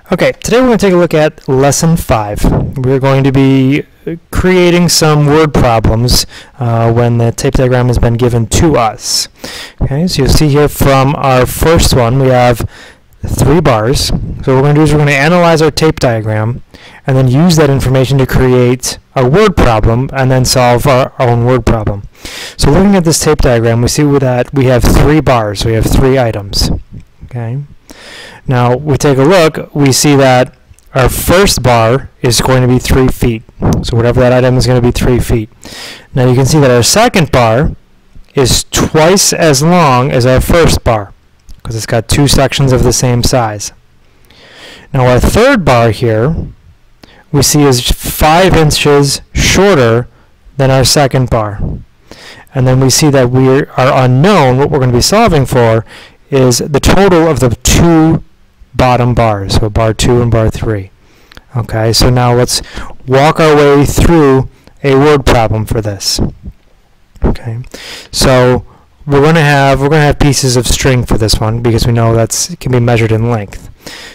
Okay, today we're going to take a look at Lesson 5. We're going to be creating some word problems when the tape diagram has been given to us. Okay, so you'll see here from our first one we have 3 bars. So what we're going to do is we're going to analyze our tape diagram and then use that information to create a word problem and then solve our own word problem. So looking at this tape diagram, we see that we have 3 bars. We have 3 items. Okay. Now we take a look, we see that our first bar is going to be 3 feet. So whatever that item is going to be 3 feet. Now you can see that our second bar is twice as long as our first bar because it's got 2 sections of the same size. Now our third bar here we see is 5 inches shorter than our second bar. And then we see that we are unknown, what we're going to be solving for is the total of the 2 bottom bars, so bar 2 and bar 3. Okay, so now let's walk our way through a word problem for this. Okay, so we're going to have pieces of string for this one because we know it can be measured in length.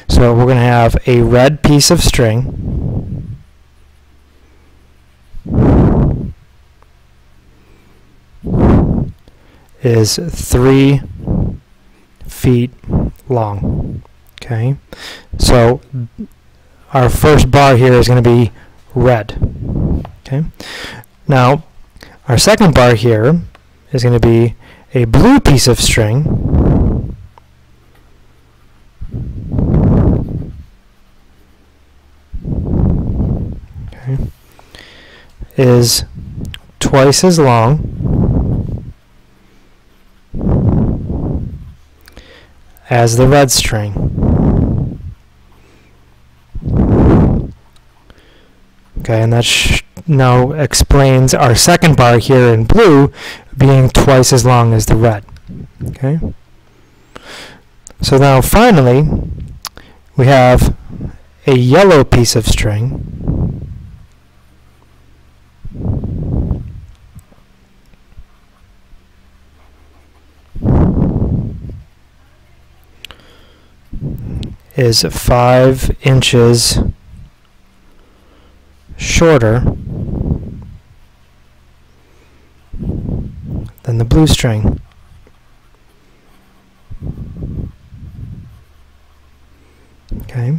So we're going to have a red piece of string is 3 feet long. Okay, so our first bar here is going to be red. Okay, now our second bar here is going to be a blue piece of string okay, is twice as long as the red string. Okay, and that now explains our second bar here in blue being twice as long as the red. Okay. So now finally we have a yellow piece of string is 5 inches shorter than the blue string. Okay.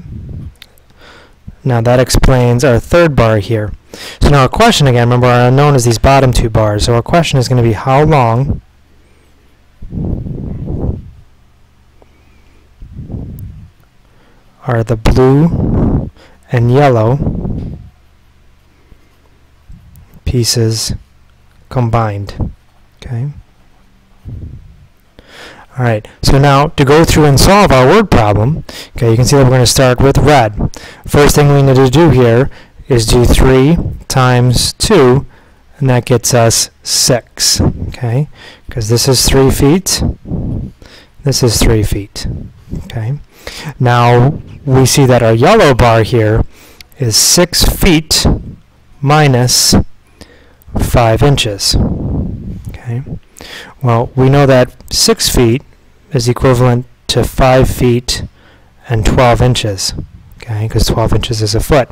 Now that explains our third bar here. So now our question again, remember our unknown is these bottom 2 bars. So our question is going to be how long are the blue and yellow pieces combined. Okay. Alright, so now to go through and solve our word problem, okay, you can see that we're going to start with red. First thing we need to do here is do 3 times 2, and that gets us 6. Okay, because this is 3 feet, this is 3 feet. Okay, now we see that our yellow bar here is 6 feet minus 5 inches. Okay. Well, we know that 6 feet is equivalent to 5 feet and 12 inches. Okay, because 12 inches is a foot.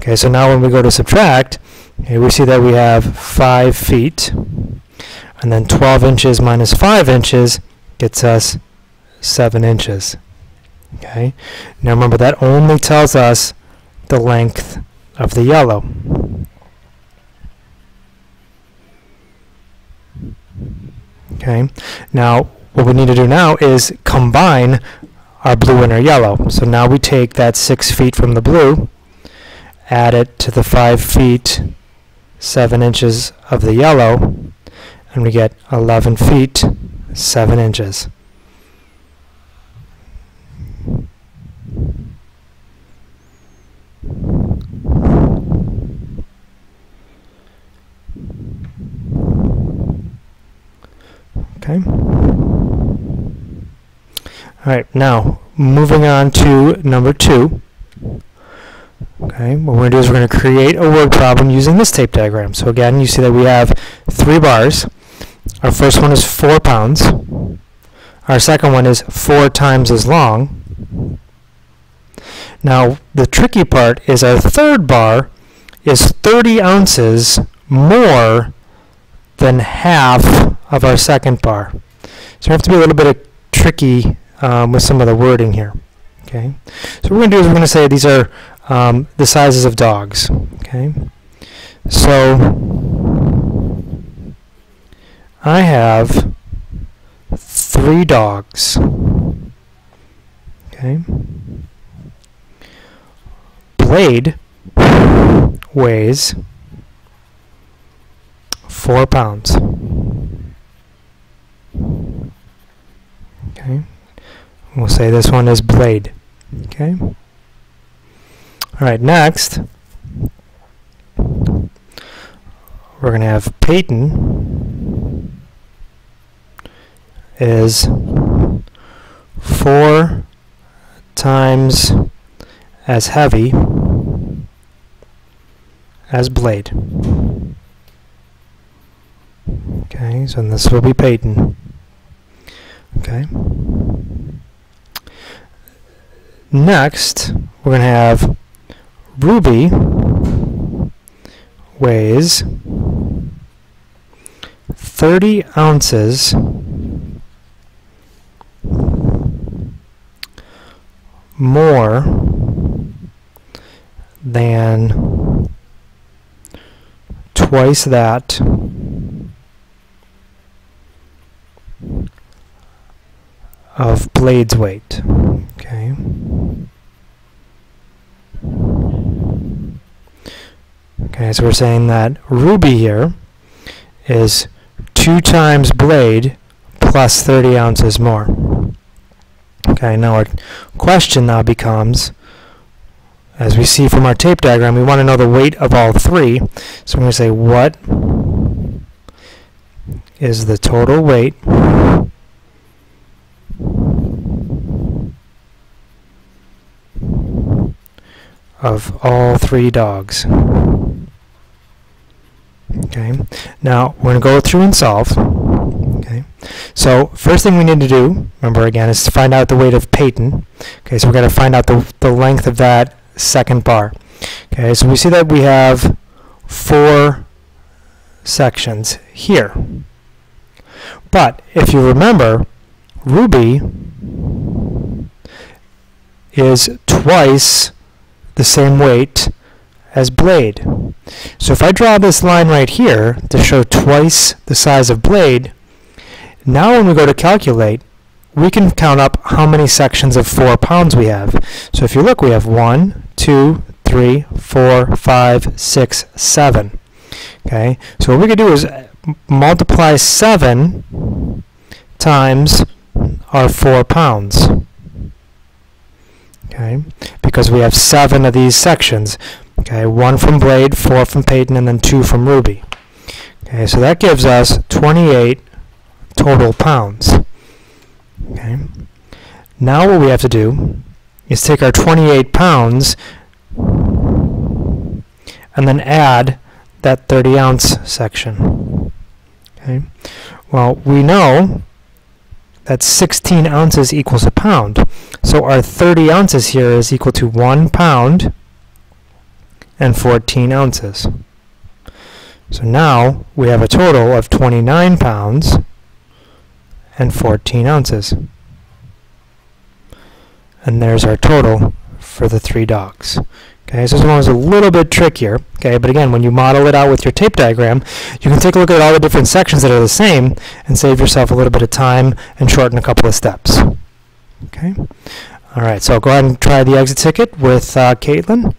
Okay, so now when we go to subtract, okay, we see that we have 5 feet, and then 12 inches minus 5 inches gets us 7 inches. Okay. Now remember that only tells us the length of the yellow. Okay, now what we need to do now is combine our blue and our yellow. So now we take that 6 feet from the blue, add it to the 5 feet 7 inches of the yellow, and we get 11 feet 7 inches. Okay. Alright, now moving on to number 2. Okay, what we're going to do is we're going to create a word problem using this tape diagram. So again, you see that we have 3 bars. Our first one is 4 pounds. Our second one is 4 times as long. Now, the tricky part is our third bar is 30 ounces more than half of our second bar. So we have to be a little bit tricky with some of the wording here. Okay. So what we're going to do is we're going to say these are the sizes of dogs. Okay. So I have 3 dogs. Okay. Blade weighs 4 pounds. Okay. We'll say this one is Blade. Okay. All right, next we're going to have Peyton is 4 times as heavy as Blade. Okay, so this will be Peyton. Okay. Next, we're going to have Ruby weighs 30 ounces more than twice that of Blade's weight. Okay. Okay, so we're saying that Ruby here is 2 times Blade plus 30 ounces more. Okay, now our question now becomes, as we see from our tape diagram, we want to know the weight of all 3. So we're going to say, what is the total weight of all 3 dogs? Okay, now we're going to go through and solve. Okay, so first thing we need to do, remember again, is to find out the weight of Peyton. Okay, so we're going to find out the length of that second bar. Okay, so we see that we have 4 sections here. But if you remember, Ruby is twice the same weight as Blade. So if I draw this line right here to show twice the size of Blade, now when we go to calculate, we can count up how many sections of 4 pounds we have. So if you look, we have 1, 2, 3, 4, 5, 6, 7. Okay, so what we can do is multiply 7 times our 4 pounds. Okay, because we have 7 of these sections. Okay, 1 from Blade, 4 from Peyton, and then 2 from Ruby. Okay, so that gives us 28 total pounds. Okay, now what we have to do is take our 28 pounds and then add that 30 ounce section. Okay, well, we know that 16 ounces equals a pound. So our 30 ounces here is equal to 1 pound and 14 ounces. So now we have a total of 29 pounds and 14 ounces. And there's our total for the 3 dogs. Okay, so this one was a little bit trickier. Okay, but again, when you model it out with your tape diagram, you can take a look at all the different sections that are the same and save yourself a little bit of time and shorten a couple of steps. Okay, all right, so go ahead and try the exit ticket with Caitlin.